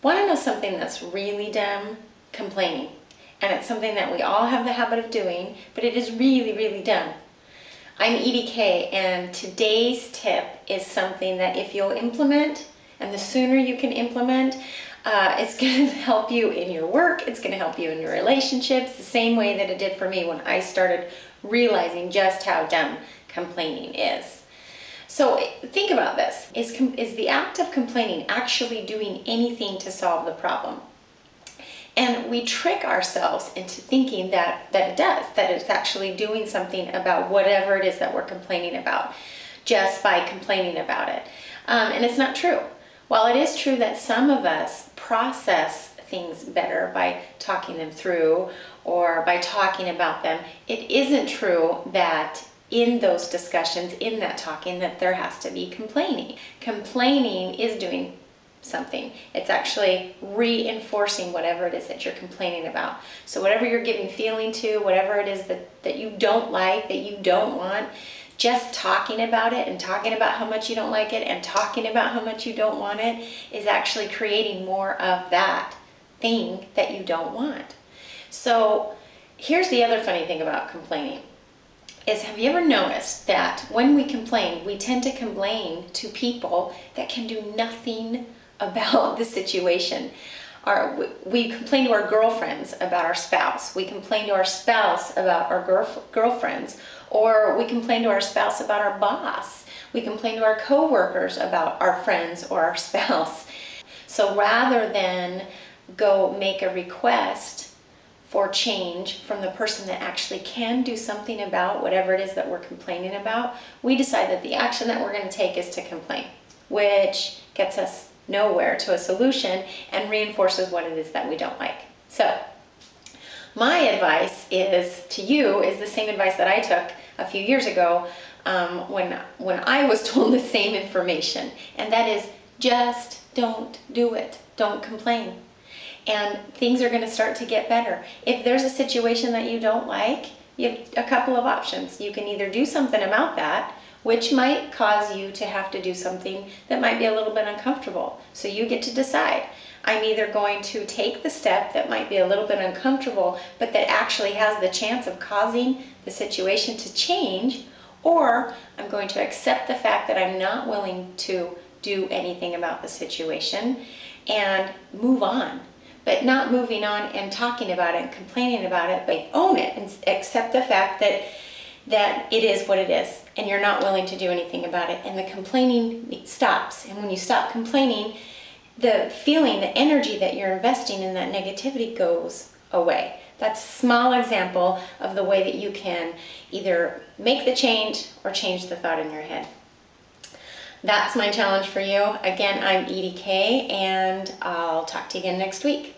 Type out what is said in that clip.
Want to know something that's really dumb? Complaining. And it's something that we all have the habit of doing, but it is really, really dumb. I'm Edie K, and today's tip is something that if you'll implement, and the sooner you can implement, it's going to help you in your work, it's going to help you in your relationships, the same way that it did for me when I started realizing just how dumb complaining is. So think about this. Is the act of complaining actually doing anything to solve the problem? And we trick ourselves into thinking that it does, that it's actually doing something about whatever it is that we're complaining about, just by complaining about it. And it's not true. While it is true that some of us process things better by talking them through or by talking about them, it isn't true that in those discussions, in that talking, that there has to be complaining. Complaining is doing something. It's actually reinforcing whatever it is that you're complaining about. So whatever you're giving feeling to, whatever it is that you don't like, that you don't want, just talking about it and talking about how much you don't like it and talking about how much you don't want it is actually creating more of that thing that you don't want. So here's the other funny thing about complaining. Have you ever noticed that when we complain, we tend to complain to people that can do nothing about the situation? We complain to our girlfriends about our spouse. We complain to our spouse about our girlfriends. Or we complain to our spouse about our boss. We complain to our coworkers about our friends or our spouse. So rather than go make a request for change from the person that actually can do something about whatever it is that we're complaining about, we decide that the action that we're going to take is to complain, which gets us nowhere to a solution and reinforces what it is that we don't like. So my advice to you is the same advice that I took a few years ago when I was told the same information, and that is just don't do it. Don't complain. And things are going to start to get better. If there's a situation that you don't like, you have a couple of options. You can either do something about that, which might cause you to have to do something that might be a little bit uncomfortable. So you get to decide. I'm either going to take the step that might be a little bit uncomfortable, but that actually has the chance of causing the situation to change, or I'm going to accept the fact that I'm not willing to do anything about the situation and move on. But not moving on and talking about it and complaining about it, but own it and accept the fact that it is what it is and you're not willing to do anything about it, and the complaining stops. And when you stop complaining, the feeling, the energy that you're investing in that negativity goes away. That's a small example of the way that you can either make the change or change the thought in your head. That's my challenge for you. Again, I'm Edie K, and I'll talk to you again next week.